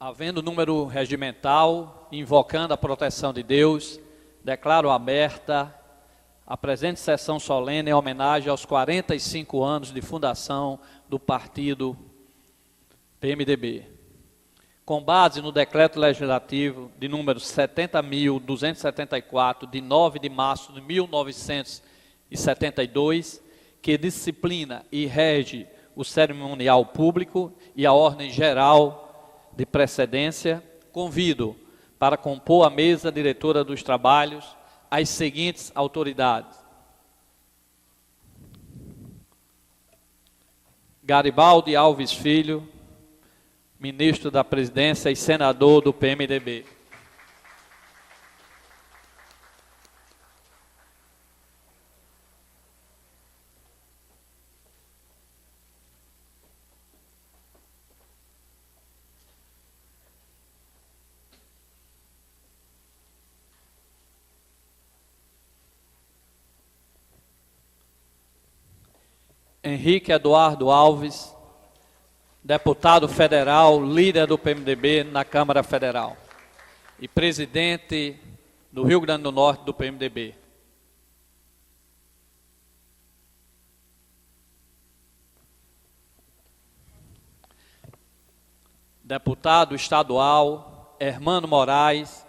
Havendo número regimental, invocando a proteção de Deus, declaro aberta a presente sessão solene em homenagem aos 45 anos de fundação do partido PMDB. Com base no decreto legislativo de número 70.274, de 9 de março de 1972, que disciplina e rege o cerimonial público e a ordem geral de precedência, convido para compor a mesa diretora dos trabalhos as seguintes autoridades: Garibaldi Alves Filho, ministro da Presidência e senador do PMDB. Henrique Eduardo Alves, deputado federal, líder do PMDB na Câmara Federal e presidente do Rio Grande do Norte do PMDB. Deputado estadual, Hermano Moraes,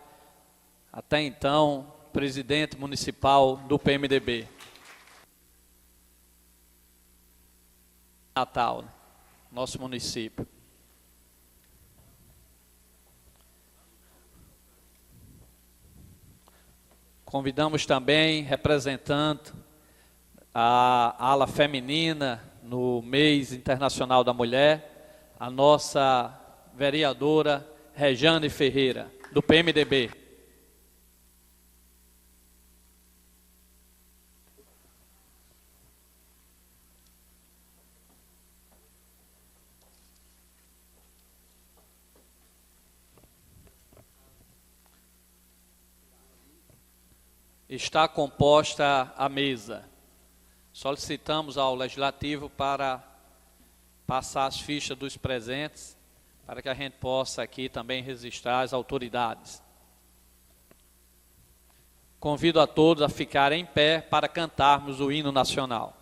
até então presidente municipal do PMDB. Natal, nosso município. Convidamos também, representando a ala feminina no mês internacional da mulher, a nossa vereadora Rejane Ferreira, do PMDB. Está composta a mesa. Solicitamos ao Legislativo para passar as fichas dos presentes, para que a gente possa aqui também registrar as autoridades. Convido a todos a ficarem em pé para cantarmos o hino nacional.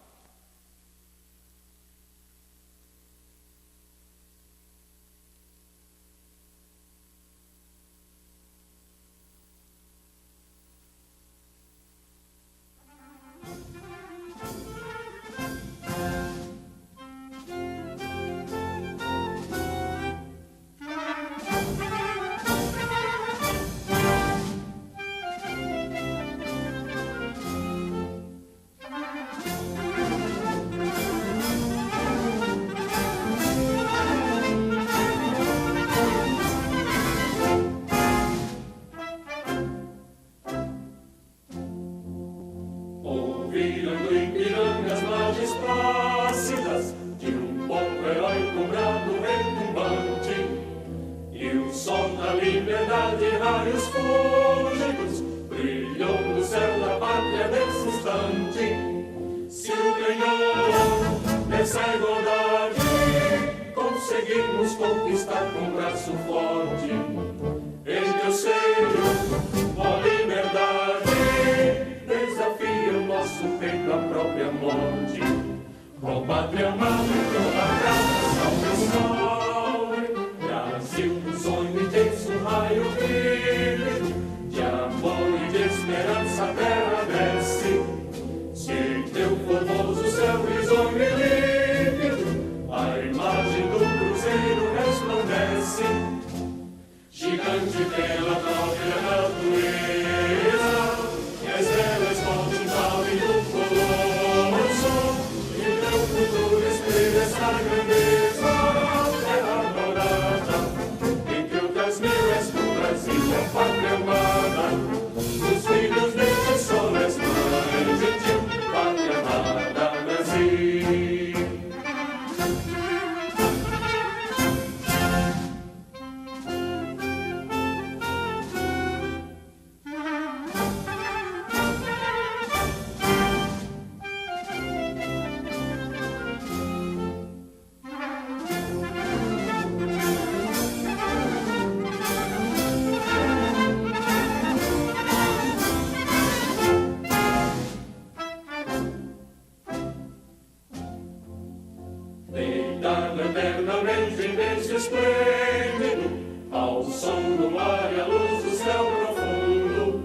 ao som do mar e à luz do céu profundo,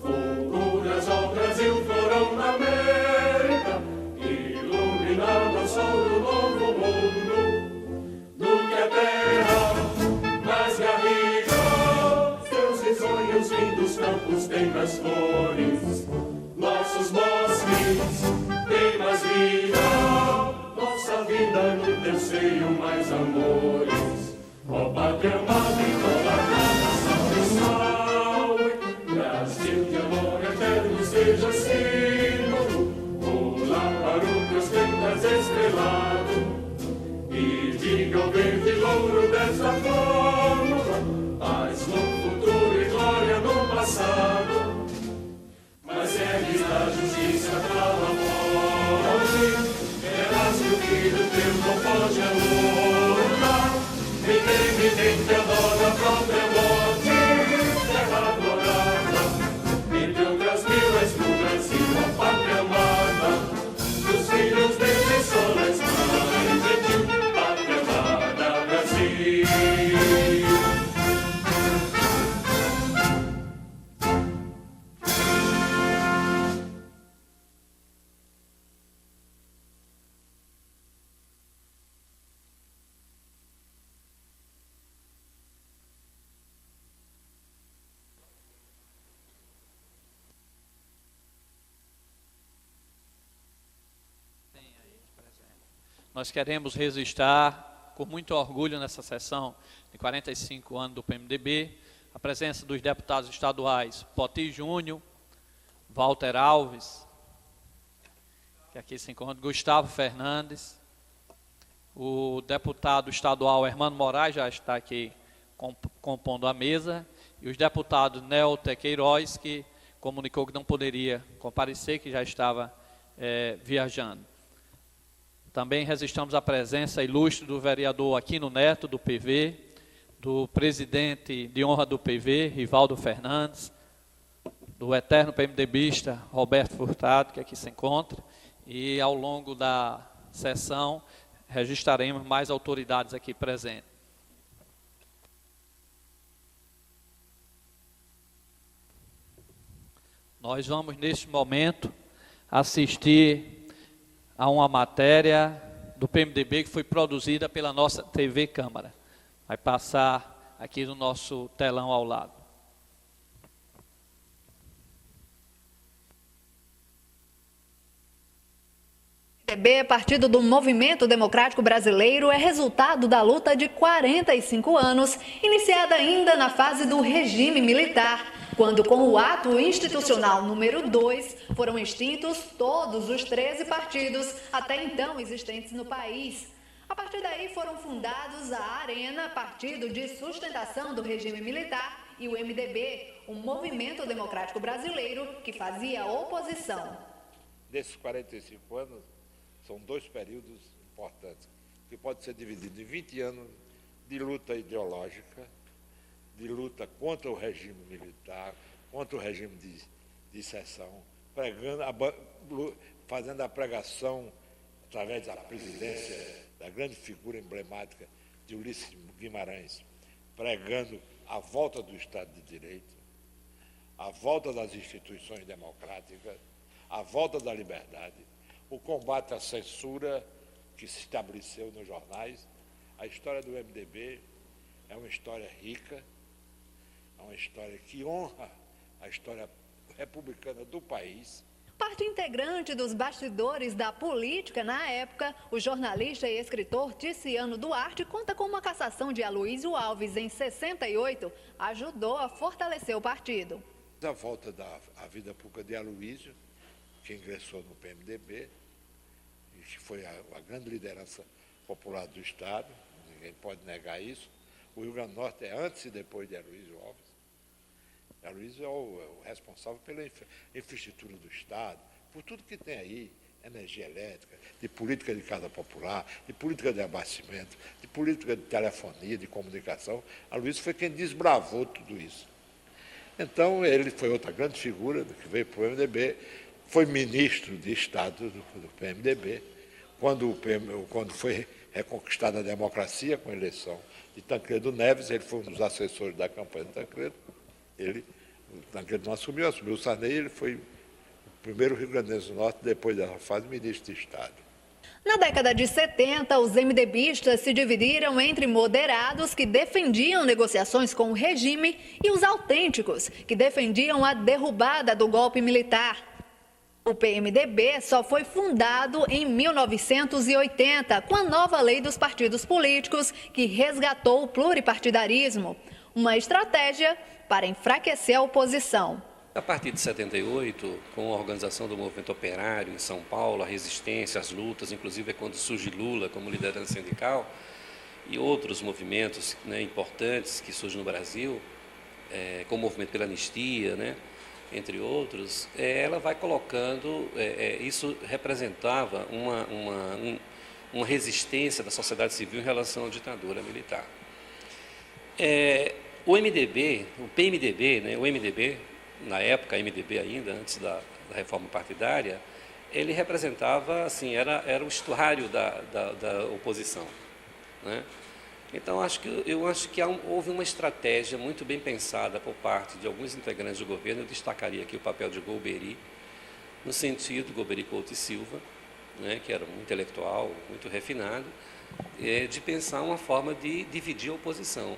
fulguras ao Brasil, florão na América, iluminado ao sol do novo mundo, do que a terra mais garriga, seus risonhos lindos campos têm mais flores, nossos bosques têm mais vida, nossa vida no teu seio mais amores. Ó pátria amada e toda a nação salve, Brasil de amor eterno seja símbolo, pula para o teus tentas estrelado, e diga ao verde louro desta fórmula, paz no futuro e glória no passado. Mas ergues da justiça cala forte, verás que o filho teu não pode lutar. Ninguém te adora a própria morte, terra adorada, entre outras mil és do Brasil, a pátria amada, dos filhos dele solas mães, gentil, pátria amada, Brasil. Nós queremos registrar, com muito orgulho nessa sessão de 45 anos do PMDB, a presença dos deputados estaduais Poti Júnior, Walter Alves, que aqui se encontra, Gustavo Fernandes, o deputado estadual Hermano Moraes já está aqui compondo a mesa, e os deputados Nelter Queiroz, que comunicou que não poderia comparecer, que já estava viajando. Também registramos a presença ilustre do vereador Aquino Neto, do PV, do presidente de honra do PV, Rivaldo Fernandes, do eterno PMDBista Roberto Furtado, que aqui se encontra, e ao longo da sessão registraremos mais autoridades aqui presentes. Nós vamos, neste momento, assistir a uma matéria do PMDB que foi produzida pela nossa TV Câmara. Vai passar aqui no nosso telão ao lado. O PMDB, partido do Movimento Democrático Brasileiro, é resultado da luta de 45 anos, iniciada ainda na fase do regime militar, quando, com o ato institucional número 2, foram extintos todos os 13 partidos até então existentes no país. A partir daí foram fundados a Arena, partido de sustentação do regime militar, e o MDB, o Movimento Democrático Brasileiro, que fazia oposição. Nesses 45 anos, são dois períodos importantes, que pode ser dividido em 20 anos de luta ideológica, de luta contra o regime militar, contra o regime de secessão, fazendo a pregação, através da presidência, da grande figura emblemática de Ulisses Guimarães, pregando a volta do Estado de Direito, a volta das instituições democráticas, a volta da liberdade, o combate à censura que se estabeleceu nos jornais. A história do MDB é uma história rica, é uma história que honra a história republicana do país. Parte integrante dos bastidores da política na época, o jornalista e escritor Ticiano Duarte conta com uma cassação de Aloysio Alves em 68, ajudou a fortalecer o partido. A volta à vida pública de Aloysio, que ingressou no PMDB, e que foi a grande liderança popular do Estado, ninguém pode negar isso. O Rio Grande do Norte é antes e depois de Aloysio Alves. Aloysio é o responsável pela infraestrutura do Estado, por tudo que tem aí, energia elétrica, de política de casa popular, de política de abastecimento, de política de telefonia, de comunicação. Aloysio foi quem desbravou tudo isso. Então, ele foi outra grande figura que veio para o MDB, foi ministro de Estado do PMDB, quando foi reconquistada a democracia com a eleição de Tancredo Neves, ele foi um dos assessores da campanha de Tancredo. Tancredo não assumiu o Sarney, ele foi o primeiro rio-grandense do Norte, depois da fase ministro de Estado. Na década de 70, os MDBistas se dividiram entre moderados, que defendiam negociações com o regime, e os autênticos, que defendiam a derrubada do golpe militar. O PMDB só foi fundado em 1980, com a nova lei dos partidos políticos, que resgatou o pluripartidarismo, uma estratégia para enfraquecer a oposição. A partir de 78, com a organização do movimento operário em São Paulo, a resistência, as lutas, inclusive é quando surge Lula como liderança sindical, e outros movimentos, né, importantes que surgem no Brasil, como o movimento pela anistia, né, entre outros, ela vai colocando, isso representava uma resistência da sociedade civil em relação à ditadura militar. O PMDB, né, o MDB, na época, a MDB ainda, antes da reforma partidária, ele representava, assim, era o estuário da oposição, né? Então, eu acho que houve uma estratégia muito bem pensada por parte de alguns integrantes do governo. Eu destacaria aqui o papel de Golbery, no sentido, Golbery Couto e Silva, né, que era um intelectual muito refinado, de pensar uma forma de dividir a oposição.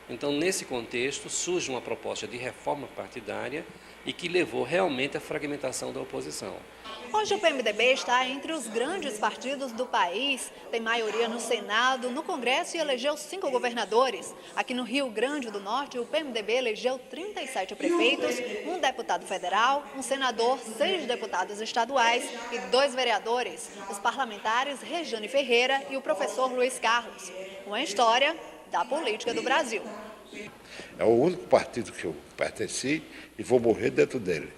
Então, nesse contexto, surge uma proposta de reforma partidária e que levou realmente à fragmentação da oposição. Hoje o PMDB está entre os grandes partidos do país, tem maioria no Senado, no Congresso e elegeu 5 governadores. Aqui no Rio Grande do Norte, o PMDB elegeu 37 prefeitos, 1 deputado federal, um senador, 6 deputados estaduais e 2 vereadores, os parlamentares Rejane Ferreira e o professor Luiz Carlos. Uma história da política do Brasil. É o único partido que eu pertenci e vou morrer dentro dele.